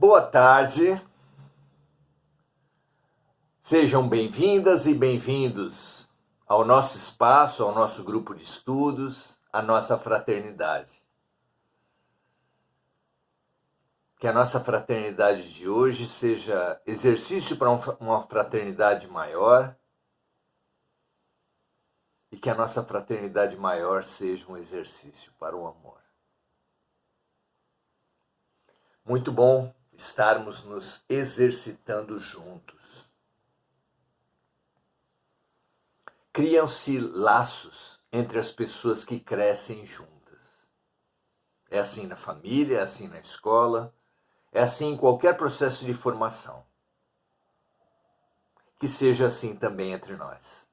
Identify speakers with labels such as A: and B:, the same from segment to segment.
A: Boa tarde, sejam bem-vindas e bem-vindos ao nosso espaço, ao nosso grupo de estudos, à nossa fraternidade. Que a nossa fraternidade de hoje seja exercício para uma fraternidade maior e que a nossa fraternidade maior seja um exercício para o amor. Muito bom estarmos nos exercitando juntos. Criam-se laços entre as pessoas que crescem juntas. É assim na família, é assim na escola, é assim em qualquer processo de formação. Que seja assim também entre nós.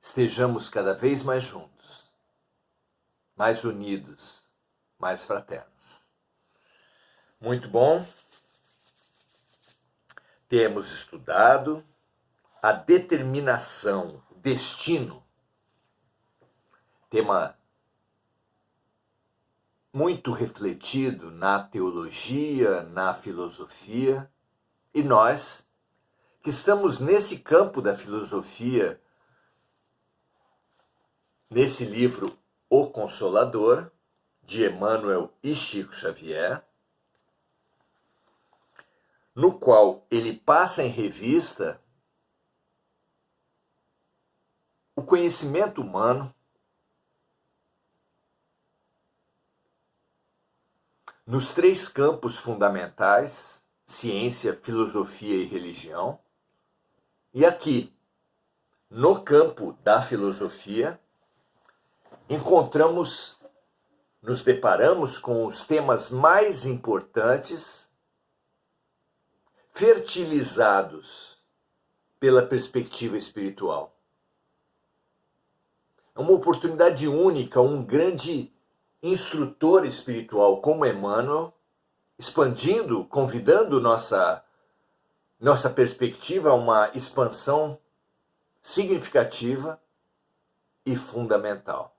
A: Estejamos cada vez mais juntos, mais unidos, mais fraternos. Muito bom. Temos estudado a determinação, o destino. Tema muito refletido na teologia, na filosofia. E nós, que estamos nesse campo da filosofia, nesse livro O Consolador, de Emmanuel e Chico Xavier, no qual ele passa em revista o conhecimento humano nos três campos fundamentais, ciência, filosofia e religião, e aqui, no campo da filosofia, nos deparamos com os temas mais importantes fertilizados pela perspectiva espiritual. É uma oportunidade única, um grande instrutor espiritual como Emmanuel, expandindo, convidando nossa perspectiva a uma expansão significativa e fundamental.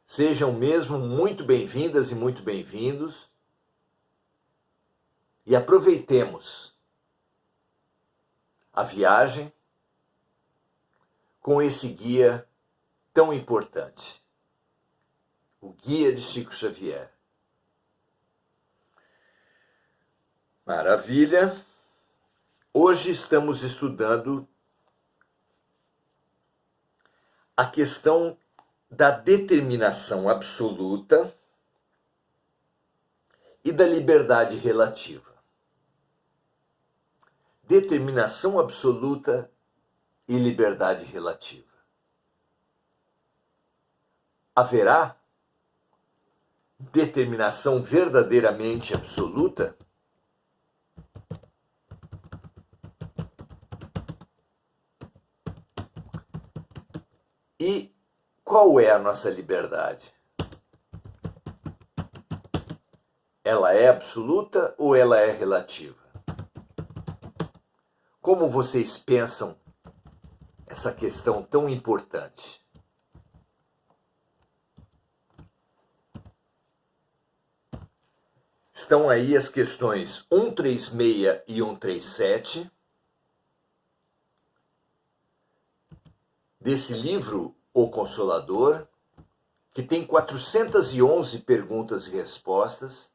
A: Sejam mesmo muito bem-vindas e muito bem-vindos e aproveitemos a viagem com esse guia tão importante, o Guia de Chico Xavier. Maravilha! Hoje estamos estudando a questão da determinação absoluta e da liberdade relativa. Determinação absoluta e liberdade relativa. Haverá determinação verdadeiramente absoluta? E qual é a nossa liberdade? Ela é absoluta ou ela é relativa? Como vocês pensam essa questão tão importante? Estão aí as questões 136 e 137 desse livro O Consolador, que tem 411 perguntas e respostas,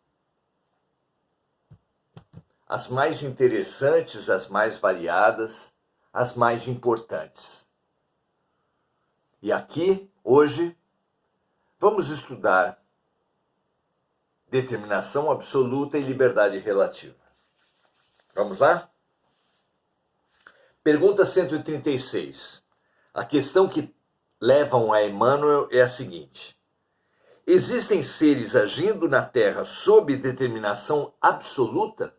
A: as mais interessantes, as mais variadas, as mais importantes. E aqui, hoje, vamos estudar determinação absoluta e liberdade relativa. Vamos lá? Pergunta 136. A questão que levam a Emmanuel é a seguinte: existem seres agindo na Terra sob determinação absoluta?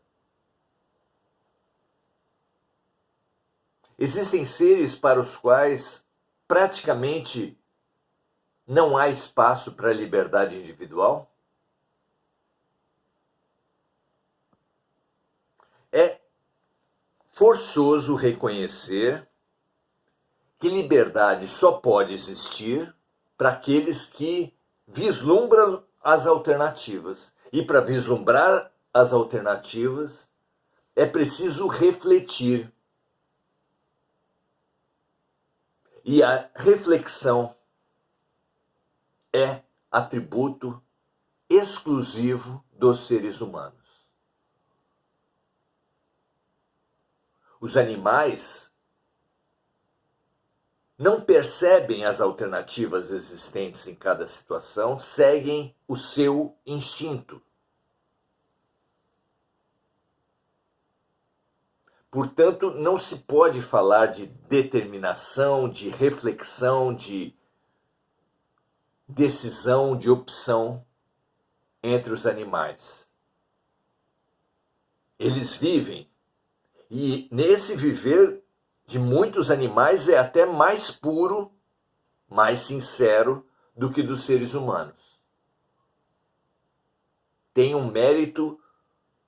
A: Existem seres para os quais praticamente não há espaço para a liberdade individual? É forçoso reconhecer que liberdade só pode existir para aqueles que vislumbram as alternativas. E para vislumbrar as alternativas, é preciso refletir. E a reflexão é atributo exclusivo dos seres humanos. Os animais não percebem as alternativas existentes em cada situação, seguem o seu instinto. Portanto, não se pode falar de determinação, de reflexão, de decisão, de opção entre os animais. Eles vivem, e nesse viver de muitos animais é até mais puro, mais sincero do que dos seres humanos. Tem um mérito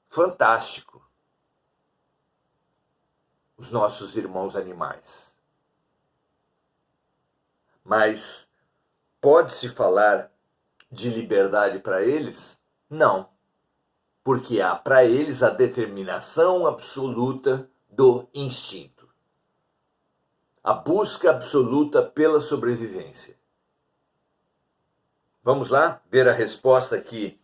A: fantástico os nossos irmãos animais. Mas pode-se falar de liberdade para eles? Não, porque há para eles a determinação absoluta do instinto, a busca absoluta pela sobrevivência. Vamos lá ver a resposta que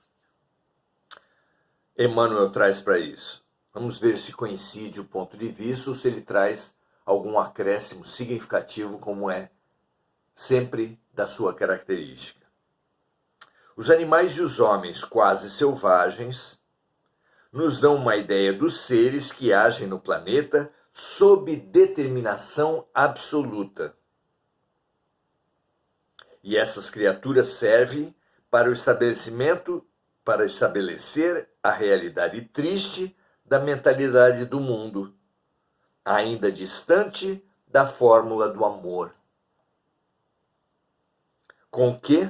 A: Emmanuel traz para isso. Vamos ver se coincide o ponto de vista ou se ele traz algum acréscimo significativo, como é sempre da sua característica. Os animais e os homens quase selvagens nos dão uma ideia dos seres que agem no planeta sob determinação absoluta. E essas criaturas servem para estabelecer a realidade triste da mentalidade do mundo, ainda distante da fórmula do amor, com que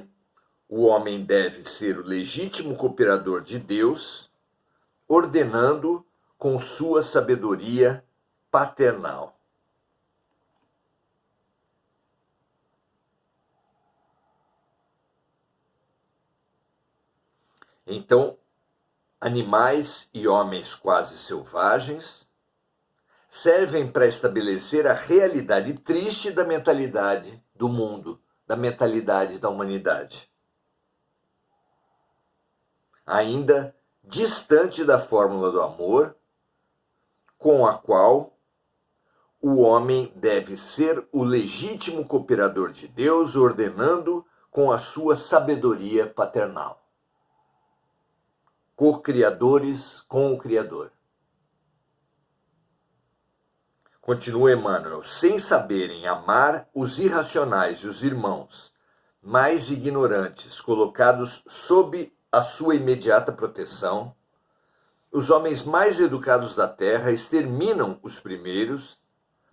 A: o homem deve ser o legítimo cooperador de Deus, ordenando com sua sabedoria paternal. Então, animais e homens quase selvagens servem para estabelecer a realidade triste da mentalidade do mundo, da mentalidade da humanidade, ainda distante da fórmula do amor, com a qual o homem deve ser o legítimo cooperador de Deus, ordenando com a sua sabedoria paternal. Co-criadores com o Criador. Continua Emmanuel: sem saberem amar os irracionais e os irmãos mais ignorantes, colocados sob a sua imediata proteção, os homens mais educados da terra exterminam os primeiros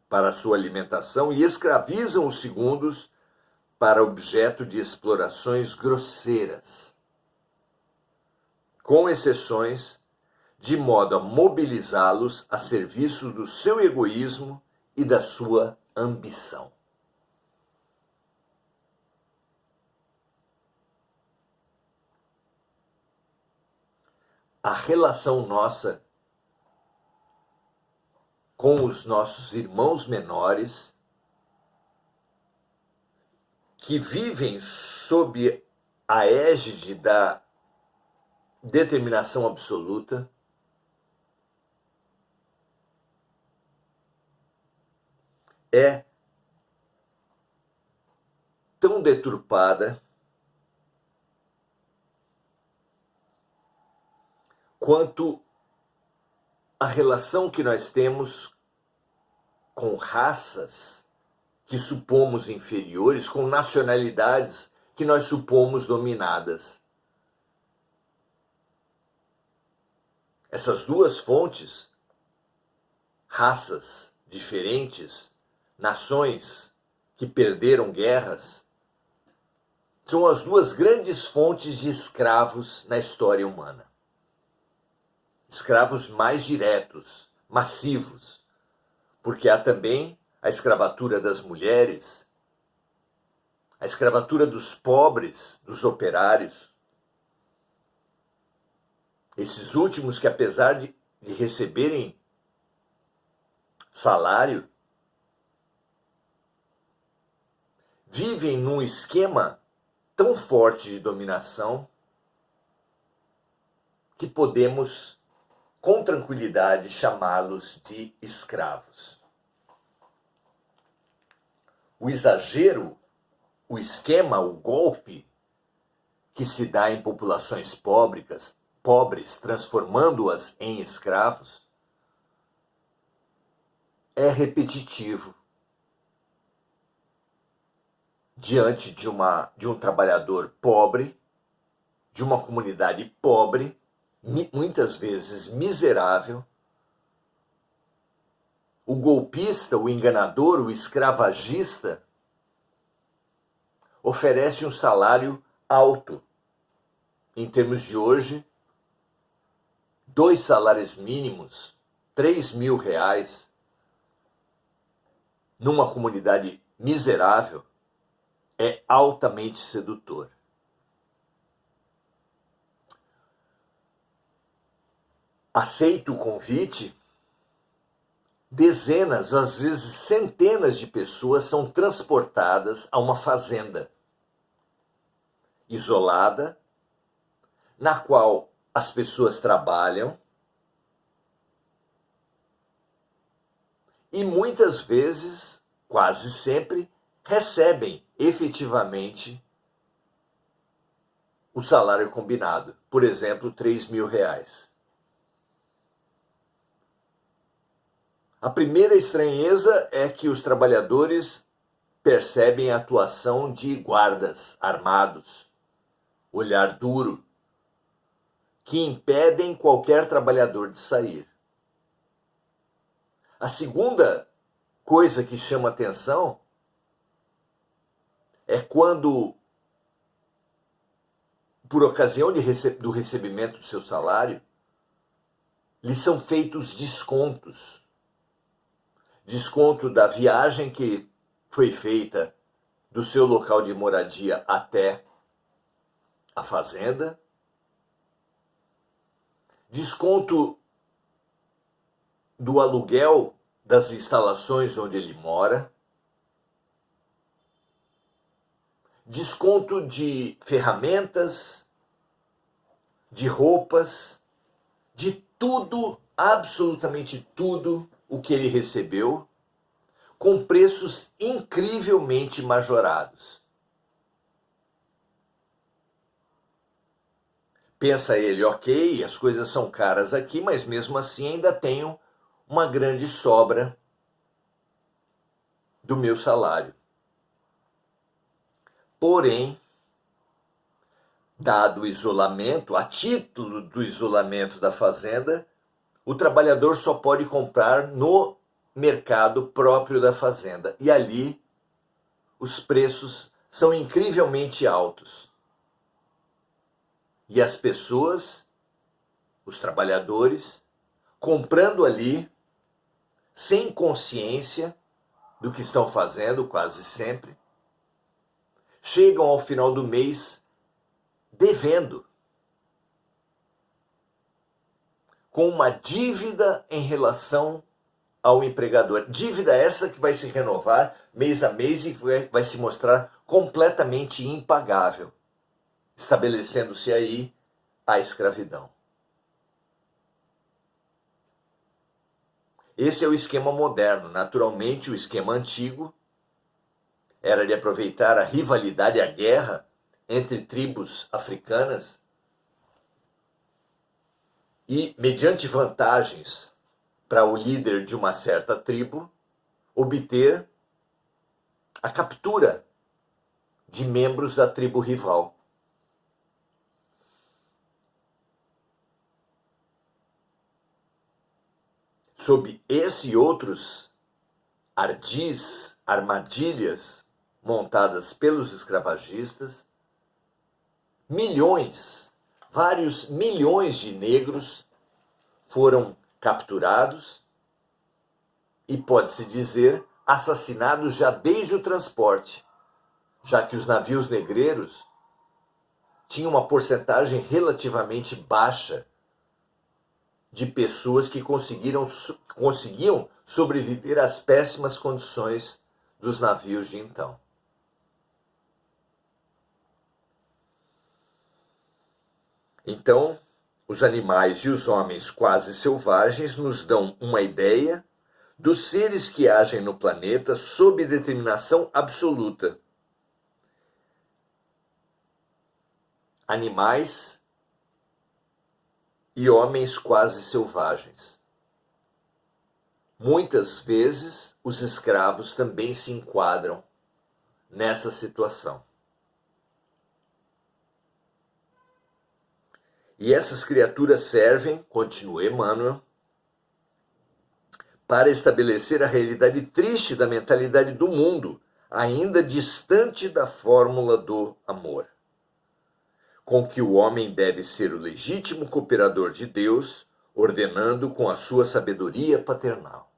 A: para a sua alimentação e escravizam os segundos para objeto de explorações grosseiras, com exceções, de modo a mobilizá-los a serviço do seu egoísmo e da sua ambição. A relação nossa com os nossos irmãos menores, que vivem sob a égide da determinação absoluta, é tão deturpada quanto a relação que nós temos com raças que supomos inferiores, com nacionalidades que nós supomos dominadas. Essas duas fontes, raças diferentes, nações que perderam guerras, são as duas grandes fontes de escravos na história humana. Escravos mais diretos, massivos, porque há também a escravatura das mulheres, a escravatura dos pobres, dos operários, Esses últimos que, apesar de receberem salário, vivem num esquema tão forte de dominação que podemos, com tranquilidade, chamá-los de escravos. O exagero, o esquema, o golpe que se dá em populações pobres, transformando-as em escravos, é repetitivo diante de um trabalhador pobre, de uma comunidade pobre, muitas vezes miserável. O golpista, o enganador, o escravagista oferece um salário alto. Em termos de hoje, 2 salários mínimos, R$3.000, numa comunidade miserável, é altamente sedutor. Aceita o convite, dezenas, às vezes centenas de pessoas são transportadas a uma fazenda isolada, na qual as pessoas trabalham e muitas vezes, quase sempre, recebem efetivamente o salário combinado. Por exemplo, R$3.000. A primeira estranheza é que os trabalhadores percebem a atuação de guardas armados, olhar duro, que impedem qualquer trabalhador de sair. A segunda coisa que chama atenção é quando, por ocasião do recebimento do seu salário, lhe são feitos descontos. Desconto da viagem que foi feita do seu local de moradia até a fazenda. Desconto do aluguel das instalações onde ele mora. Desconto de ferramentas, de roupas, de tudo, absolutamente tudo o que ele recebeu, com preços incrivelmente majorados. Pensa ele, ok, as coisas são caras aqui, mas mesmo assim ainda tenho uma grande sobra do meu salário. Porém, dado o isolamento, a título do isolamento da fazenda, o trabalhador só pode comprar no mercado próprio da fazenda. E ali os preços são incrivelmente altos. E as pessoas, os trabalhadores, comprando ali, sem consciência do que estão fazendo, quase sempre, chegam ao final do mês devendo, com uma dívida em relação ao empregador. Dívida essa que vai se renovar mês a mês e vai se mostrar completamente impagável, estabelecendo-se aí a escravidão. Esse é o esquema moderno. Naturalmente, o esquema antigo era de aproveitar a rivalidade, a guerra entre tribos africanas e, mediante vantagens para o líder de uma certa tribo, obter a captura de membros da tribo rival. Sob esse e outros ardis, armadilhas montadas pelos escravagistas, vários milhões de negros foram capturados e, pode-se dizer, assassinados já desde o transporte, já que os navios negreiros tinham uma porcentagem relativamente baixa de pessoas que conseguiam sobreviver às péssimas condições dos navios de então. Então, os animais e os homens quase selvagens nos dão uma ideia dos seres que agem no planeta sob determinação absoluta. Animais e homens quase selvagens. Muitas vezes, os escravos também se enquadram nessa situação. E essas criaturas servem, continua Emmanuel, para estabelecer a realidade triste da mentalidade do mundo, ainda distante da fórmula do amor, com que o homem deve ser o legítimo cooperador de Deus, ordenando com a sua sabedoria paternal.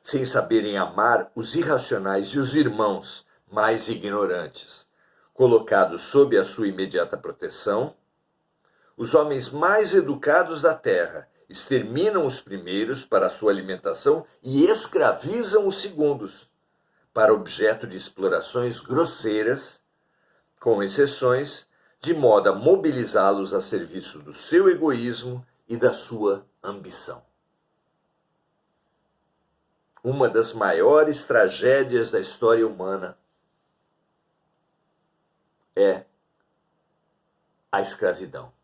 A: Sem saberem amar os irracionais e os irmãos mais ignorantes, colocados sob a sua imediata proteção, os homens mais educados da terra exterminam os primeiros para a sua alimentação e escravizam os segundos, para objeto de explorações grosseiras, com exceções, de modo a mobilizá-los a serviço do seu egoísmo e da sua ambição. Uma das maiores tragédias da história humana é a escravidão.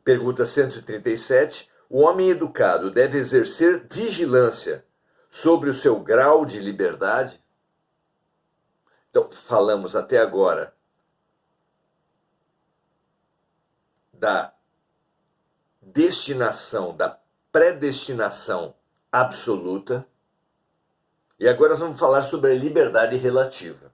A: Pergunta 137. O homem educado deve exercer vigilância sobre o seu grau de liberdade? Então, falamos até agora da destinação, da predestinação absoluta. E agora nós vamos falar sobre a liberdade relativa.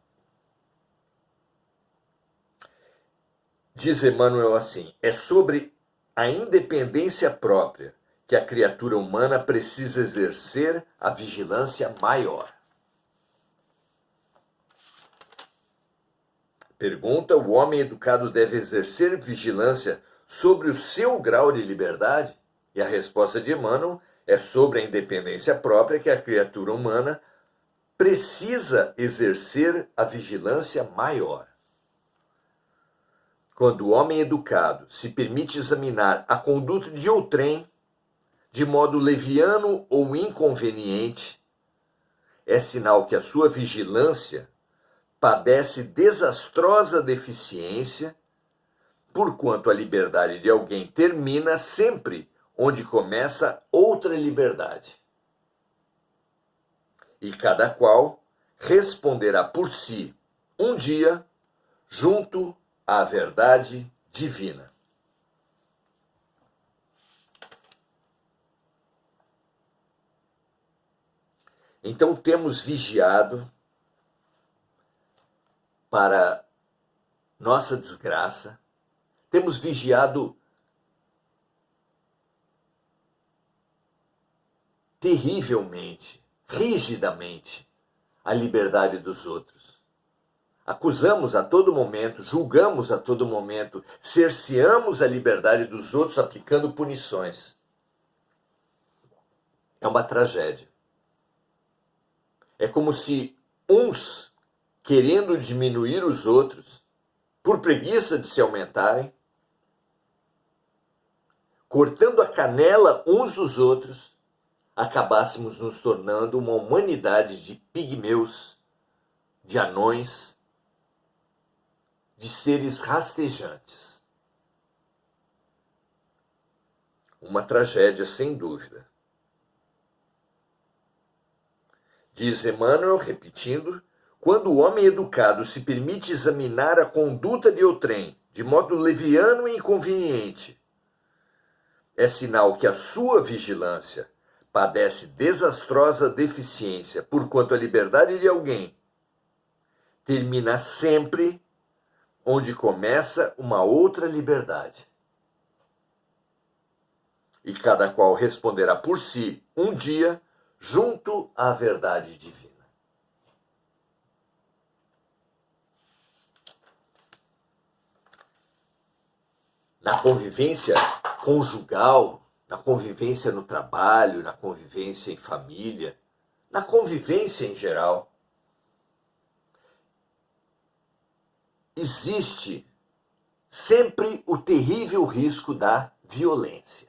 A: Diz Emmanuel assim: é sobre a independência própria que a criatura humana precisa exercer a vigilância maior. Pergunta: o homem educado deve exercer vigilância sobre o seu grau de liberdade? E a resposta de Emmanuel é sobre a independência própria que a criatura humana precisa exercer a vigilância maior. Quando o homem educado se permite examinar a conduta de outrem de modo leviano ou inconveniente, é sinal que a sua vigilância padece desastrosa deficiência, porquanto a liberdade de alguém termina sempre onde começa outra liberdade. E cada qual responderá por si um dia junto à verdade divina. Então temos vigiado, para nossa desgraça, temos vigiado terrivelmente, rigidamente, a liberdade dos outros. Acusamos a todo momento, julgamos a todo momento, cerceamos a liberdade dos outros aplicando punições. É uma tragédia. É como se uns, querendo diminuir os outros, por preguiça de se aumentarem, cortando a canela uns dos outros, acabássemos nos tornando uma humanidade de pigmeus, de anões, de seres rastejantes. Uma tragédia, sem dúvida. Diz Emmanuel, repetindo: quando o homem educado se permite examinar a conduta de outrem de modo leviano e inconveniente, é sinal que a sua vigilância padece desastrosa deficiência, porquanto a liberdade de alguém termina sempre onde começa uma outra liberdade. E cada qual responderá por si um dia junto à verdade divina. na convivência conjugal, na convivência no trabalho, na convivência em família, na convivência em geral. Existe sempre o terrível risco da violência.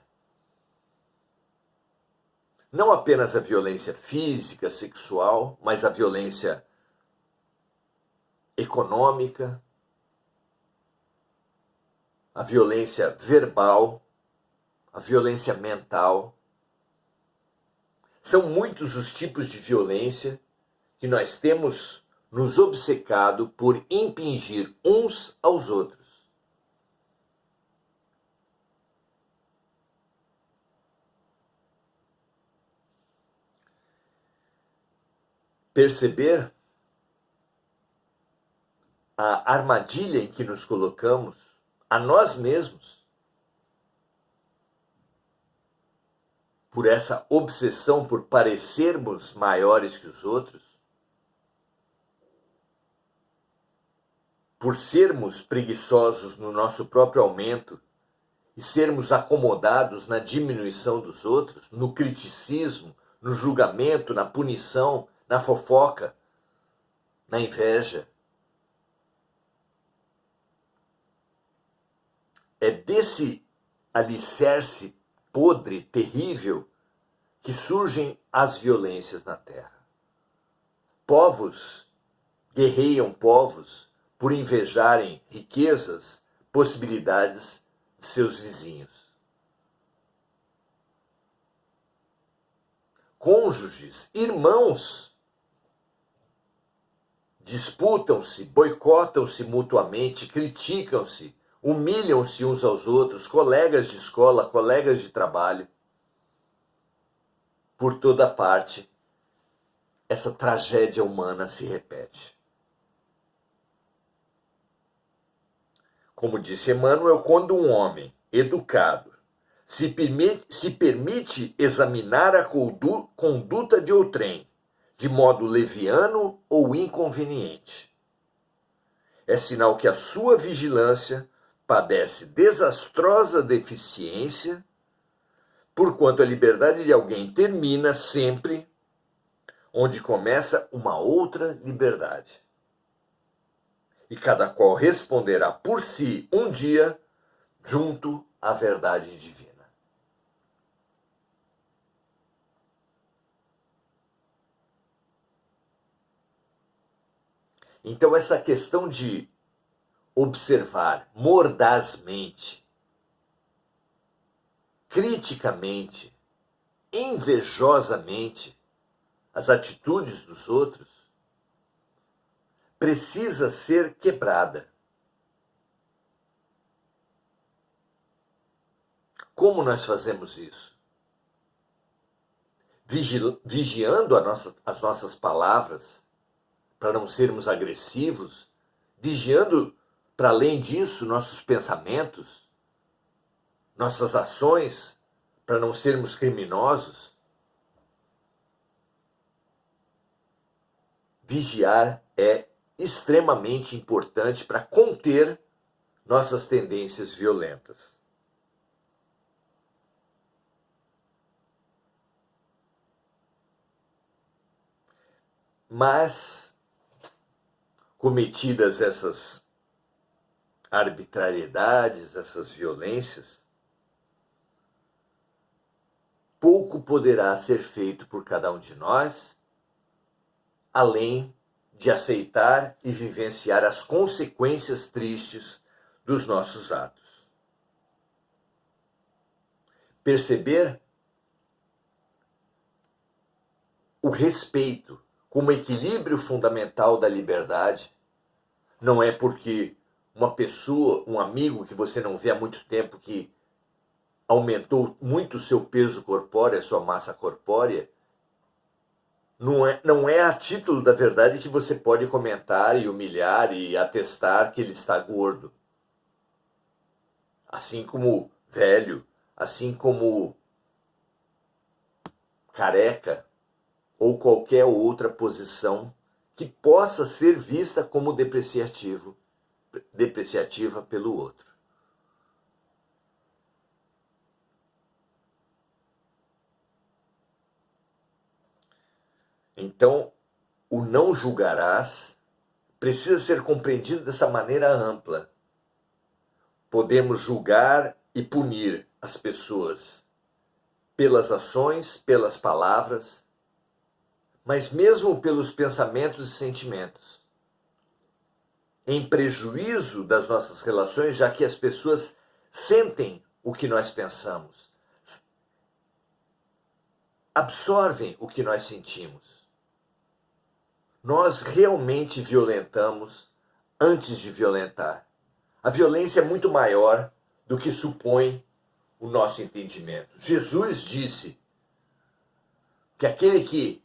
A: Não apenas a violência física, sexual, mas a violência econômica, a violência verbal, a violência mental. São muitos os tipos de violência que nós temos nos obcecado por impingir uns aos outros. Perceber a armadilha em que nos colocamos a nós mesmos por essa obsessão por parecermos maiores que os outros, por sermos preguiçosos no nosso próprio aumento e sermos acomodados na diminuição dos outros, no criticismo, no julgamento, na punição, na fofoca, na inveja. É desse alicerce podre, terrível, que surgem as violências na Terra. Povos guerreiam povos por invejarem riquezas, possibilidades de seus vizinhos. Cônjuges, irmãos, disputam-se, boicotam-se mutuamente, criticam-se, humilham-se uns aos outros, colegas de escola, colegas de trabalho. Por toda parte, essa tragédia humana se repete. Como disse Emmanuel, quando um homem educado se permite examinar a conduta de outrem de modo leviano ou inconveniente, é sinal que a sua vigilância padece desastrosa deficiência, porquanto a liberdade de alguém termina sempre onde começa uma outra liberdade. E cada qual responderá por si um dia junto à verdade divina. Então essa questão de observar mordazmente, criticamente, invejosamente as atitudes dos outros, precisa ser quebrada. Como nós fazemos isso? Vigiando as nossas palavras, para não sermos agressivos, vigiando, para além disso, nossos pensamentos, nossas ações, para não sermos criminosos. Vigiar é extremamente importante para conter nossas tendências violentas. Mas, cometidas essas arbitrariedades, essas violências, pouco poderá ser feito por cada um de nós, além de aceitar e vivenciar as consequências tristes dos nossos atos. Perceber o respeito como equilíbrio fundamental da liberdade não é porque uma pessoa, um amigo que você não vê há muito tempo, que aumentou muito o seu peso corpóreo, a sua massa corpórea, não é a título da verdade que você pode comentar e humilhar e atestar que ele está gordo. Assim como velho, assim como careca, ou qualquer outra posição que possa ser vista como depreciativa pelo outro. Então, o não julgarás precisa ser compreendido dessa maneira ampla. Podemos julgar e punir as pessoas pelas ações, pelas palavras, mas mesmo pelos pensamentos e sentimentos, em prejuízo das nossas relações, já que as pessoas sentem o que nós pensamos, absorvem o que nós sentimos. Nós realmente violentamos antes de violentar. A violência é muito maior do que supõe o nosso entendimento. Jesus disse que aquele que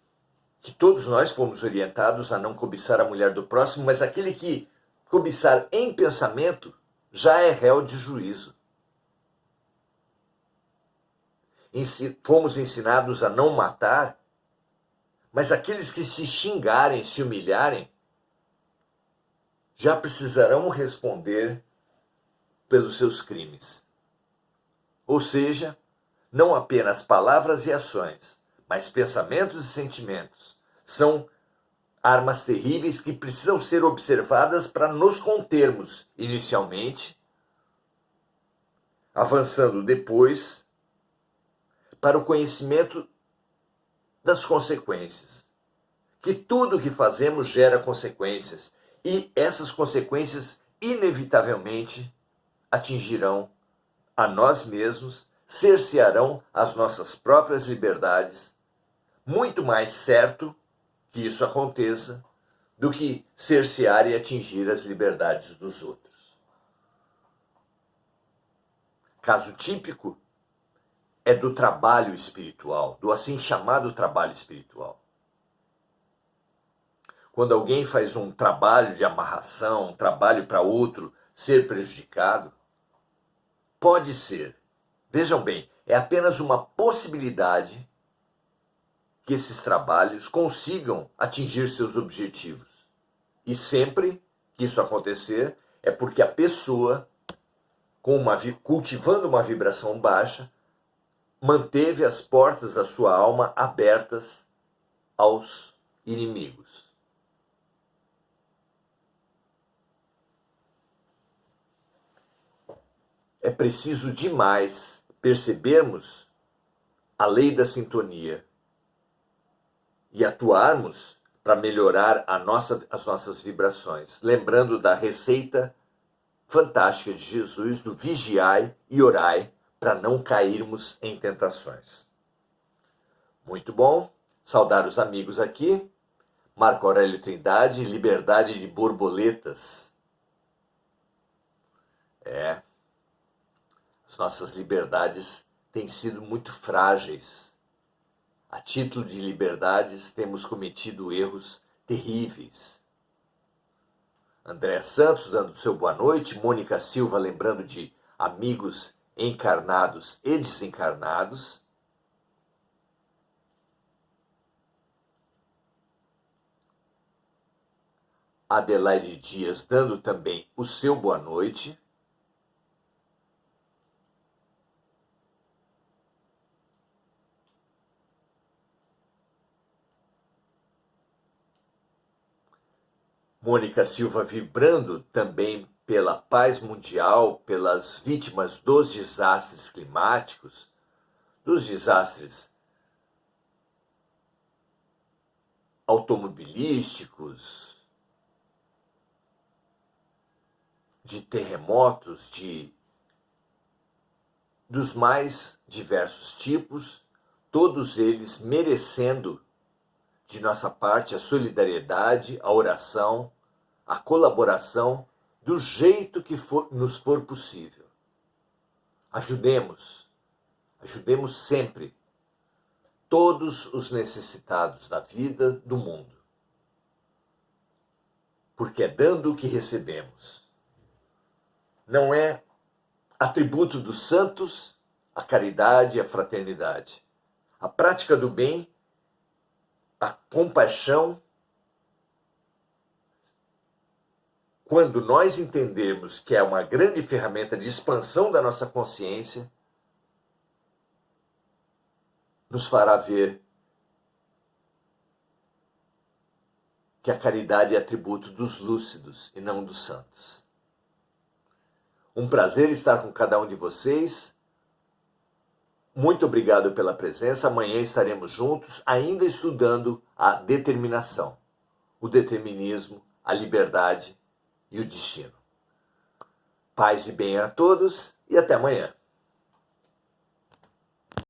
A: todos nós fomos orientados a não cobiçar a mulher do próximo, mas aquele que cobiçar em pensamento já é réu de juízo. Fomos ensinados a não matar, mas aqueles que se xingarem, se humilharem, já precisarão responder pelos seus crimes. Ou seja, não apenas palavras e ações, mas pensamentos e sentimentos são armas terríveis que precisam ser observadas para nos contermos inicialmente, avançando depois para o conhecimento das consequências. Que tudo o que fazemos gera consequências e essas consequências inevitavelmente atingirão a nós mesmos, cercearão as nossas próprias liberdades. Muito mais certo que isso aconteça do que cercear e atingir as liberdades dos outros. Caso típico é do trabalho espiritual, do assim chamado trabalho espiritual. Quando alguém faz um trabalho de amarração, um trabalho para outro ser prejudicado, pode ser, vejam bem, é apenas uma possibilidade que esses trabalhos consigam atingir seus objetivos. E sempre que isso acontecer, é porque a pessoa, cultivando uma vibração baixa, manteve as portas da sua alma abertas aos inimigos. É preciso demais percebermos a lei da sintonia e atuarmos para melhorar as nossas vibrações. Lembrando da receita fantástica de Jesus, do vigiai e orai, para não cairmos em tentações. Muito bom. Saudar os amigos aqui. Marco Aurélio Trindade, Liberdade de Borboletas. As nossas liberdades têm sido muito frágeis. A título de liberdades, temos cometido erros terríveis. André Santos dando seu boa noite, Mônica Silva lembrando de amigos encarnados e desencarnados. Adelaide Dias dando também o seu boa noite. Mônica Silva vibrando também pela paz mundial, pelas vítimas dos desastres climáticos, dos desastres automobilísticos, de terremotos, dos mais diversos tipos, todos eles merecendo de nossa parte a solidariedade, a oração, a colaboração, do jeito que nos for possível. Ajudemos sempre todos os necessitados da vida, do mundo. Porque é dando que recebemos. Não é atributo dos santos a caridade e a fraternidade. A prática do bem, a compaixão, quando nós entendermos que é uma grande ferramenta de expansão da nossa consciência, nos fará ver que a caridade é atributo dos lúcidos e não dos santos. Um prazer estar com cada um de vocês. Muito obrigado pela presença. Amanhã estaremos juntos, ainda estudando a determinação, o determinismo, a liberdade e o destino. Paz e bem a todos e até amanhã.